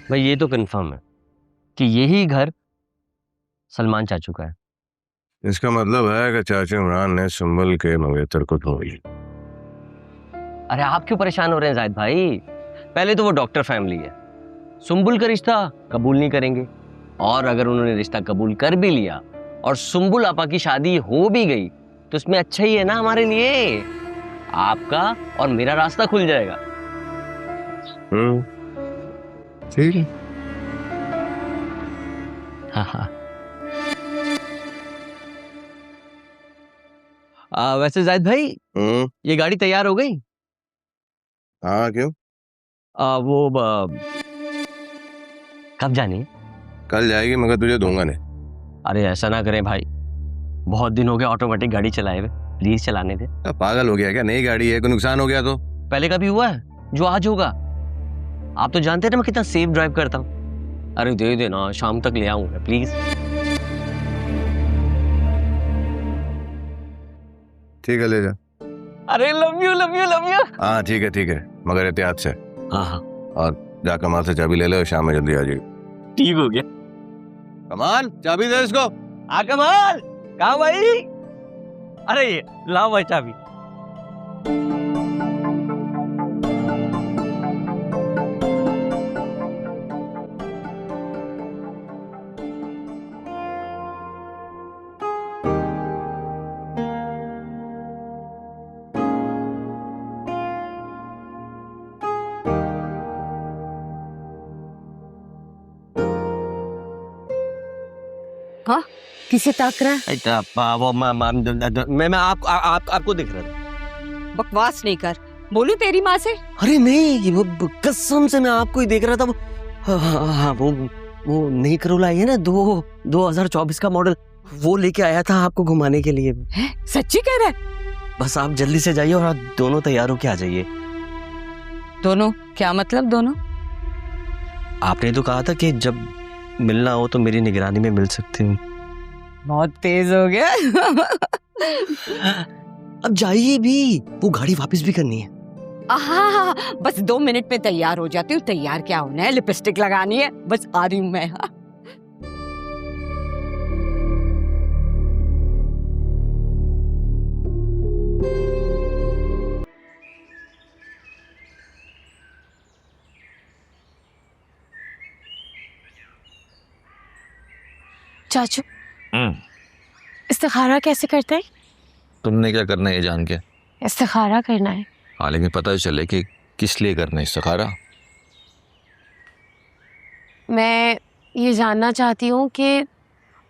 भाई ये तो कंफर्म है कि यही घर सलमान चाचू का है। इसका मतलब है कि चाचा इमरान ने सुंबल के मंगेतर को ढूंढ लिया। अरे आप क्यों परेशान हो रहे हैं जाहिद भाई? पहले तो वो डॉक्टर फैमिली है, सुंबुल का रिश्ता कबूल नहीं करेंगे, और अगर उन्होंने रिश्ता कबूल कर भी लिया और सुंबुल आपा की शादी हो भी गई तो इसमें अच्छा ही है ना हमारे लिए, आपका और मेरा रास्ता खुल जाएगा। ठीक है। हाँ। वैसे जाहिद भाई ये गाड़ी तैयार हो गई? हाँ क्यों? वो कब जानी है? कल जाएगी मगर तुझे दूंगा नहीं। अरे ऐसा ना करें भाई, बहुत दिन हो गए ऑटोमेटिक गाड़ी चलाए हुए, प्लीज चलाने दे। पागल हो गया क्या? नई गाड़ी है, कोई नुकसान हो गया तो? पहले कभी हुआ है जो आज होगा? आप तो जानते हैं ना मैं कितना सेफ ड्राइव करता हूँ। अरे दे देना, शाम तक ले आऊंगा प्लीज। ठीक है ले जा। अरे love you love you love you. हाँ ठीक है मगर एहतियात से। हाँ और जा कमाल से चाबी ले ले और शाम में जल्दी आ जाइए। ठीक हो गया। कमाल चाबी दे इसको। कमाल कहाँ भाई? अरे ये लाओ भाई चाबी। हाँ किसे ताक रहा है? वो मैं आपको दिख रहा था। बकवास नहीं कर, बोलू तेरी माँ से? अरे नहीं, वो कसम से मैं आपको ही देख रहा था। हाँ, वो नई करोला आई है ना 2024 का मॉडल, वो लेके आया था आपको घुमाने के लिए। है? सच्ची कह रहा है? बस आप जल्दी से जाइए और आप दोनों तैयार होके आ जाइए। दोनों? क्या मतलब दोनों? आपने तो कहा था कि जब मिलना हो तो मेरी निगरानी में मिल सकते हो। बहुत तेज हो गया। अब जाइए भी, वो गाड़ी वापस भी करनी है। हाँ, बस 2 मिनट में तैयार हो जाती हूँ। तैयार क्या होना है, लिपस्टिक लगानी है, बस आ रही हूँ मैं। हाँ। चाचू इस्तिखारा कैसे करते हैं? तुमने क्या करना है ये जान के? इस्तिखारा करना है। हाँ लेकिन पता चले कि किस लिए करना है इस्तिखारा। मैं ये जानना चाहती हूँ कि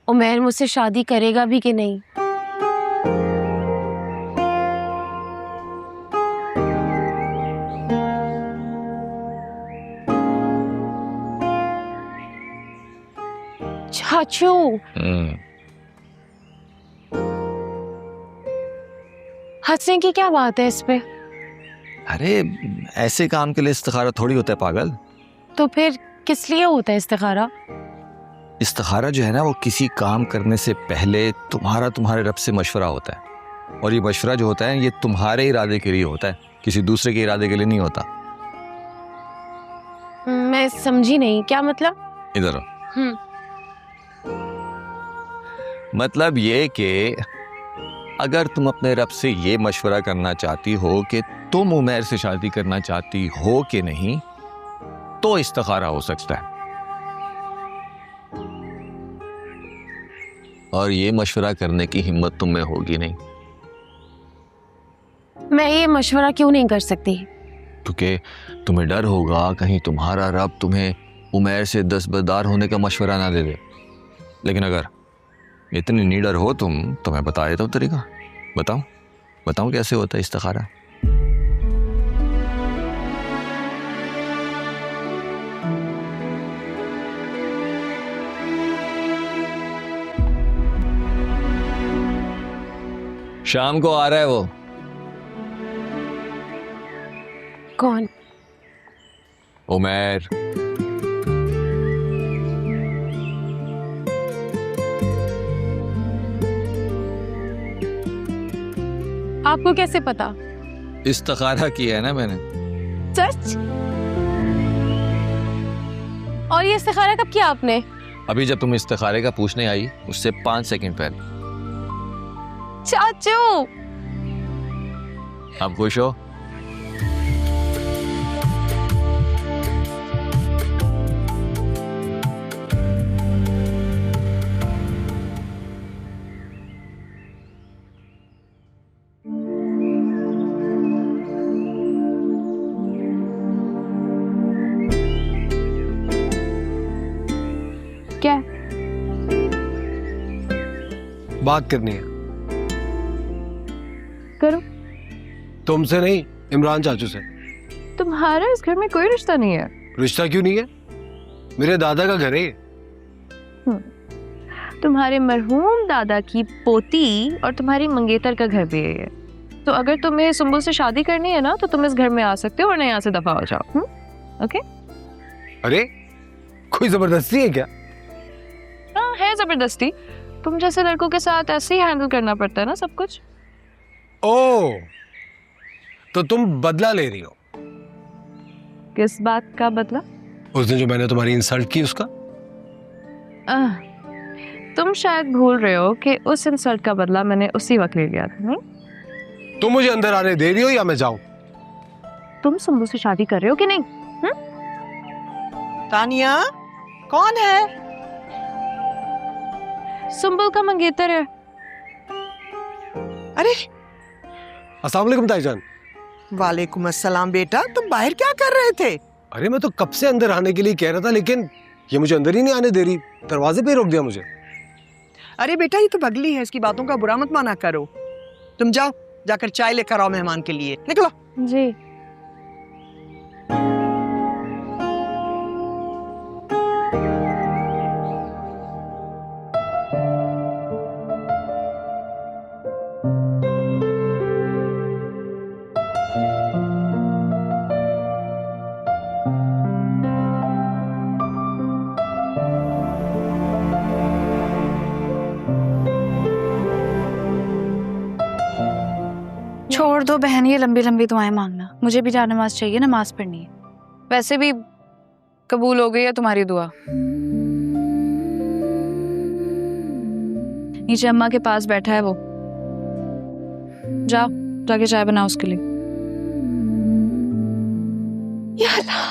उमैर मुझसे शादी करेगा भी कि नहीं। चाचू हंसने की क्या बात है इस पे? अरे ऐसे काम के लिए इस्तिखारा थोड़ी होता है पागल। तो फिर किस लिए होता है इस्तिखारा? इस्तिखारा जो है ना वो किसी काम करने से पहले तुम्हारे रब से मशवरा होता है, और ये मशवरा जो होता है ये तुम्हारे इरादे के लिए होता है, किसी दूसरे के इरादे के लिए नहीं होता। मैं समझी नहीं, क्या मतलब? इधर मतलब ये कि अगर तुम अपने रब से ये मशवरा करना चाहती हो कि तुम उमैर से शादी करना चाहती हो कि नहीं, तो इस्तिखारा हो सकता है। और ये मशवरा करने की हिम्मत तुम में होगी नहीं। मैं ये मशवरा क्यों नहीं कर सकती? क्योंकि तुम्हें डर होगा कहीं तुम्हारा रब तुम्हें उमैर से दस्तबरदार होने का मशवरा ना दे दे। लेकिन अगर इतनी नीडर हो तुम तो मैं बता देता हूँ तरीका। बताऊं कैसे होता है इस्तिखारा। शाम को आ रहा है वो। कौन? उमैर। आपको कैसे पता? इस्तिखारा किया है ना मैंने। सच? और ये इस्तिखारा कब किया आपने? अभी जब तुम इस्तिखारे का पूछने आई उससे 5 सेकंड पहले। चाचू आप खुश हो? क्या? बात करनी है। करो। तुमसे नहीं, इमरान चाचू से। तुम्हारा इस घर में कोई रिश्ता नहीं है। रिश्ता क्यों नहीं है? मेरे दादा का घर है। तुम्हारे मरहूम दादा की पोती और तुम्हारी मंगेतर का घर भी है ये। तो अगर तुम्हें सुंबुल से शादी करनी है ना तो तुम इस घर में आ सकते हो, वरना यहाँ से दफा हो जाओ। ओके? अरे कोई जबरदस्ती है क्या? हाँ है जबरदस्ती। तुम जैसे लड़कों के साथ ऐसे ही हैंडल करना पड़ता है ना सब कुछ। ओ, तो तुम बदला ले रही हो? किस बात का बदला? उस दिन जो मैंने तुम्हारी इंसल्ट की उसका। तुम शायद भूल रहे हो कि उस इंसल्ट का बदला मैंने उसी वक्त ले लिया था। तुम मुझे अंदर आने दे रही हो या मैं जाऊं? तुम सुंबुल से शादी कर रहे हो कि नहीं? तानिया, कौन है? सुंबुल का मंगेतर है। अरे अस्सलाम वालेकुम ताईजान। वालेकुम अस्सलाम बेटा, तुम बाहर क्या कर रहे थे? अरे मैं तो कब से अंदर आने के लिए कह रहा था, लेकिन ये मुझे अंदर ही नहीं आने दे रही। दरवाजे पे ही रोक दिया मुझे। अरे बेटा ये तो बगली है, इसकी बातों का बुरा मत माना करो। तुम जाओ, जाकर चाय लेकर आओ मेहमान के लिए। निकलो। जी। छोड़ दो बहन ये लंबी लंबी दुआएं मांगना, मुझे भी नमाज चाहिए, नमाज पढ़नी है। वैसे भी कबूल हो गई है तुम्हारी दुआ। नीचे अम्मा के पास बैठा है वो, जाओ जाके चाय बनाओ उसके लिए। या अल्लाह।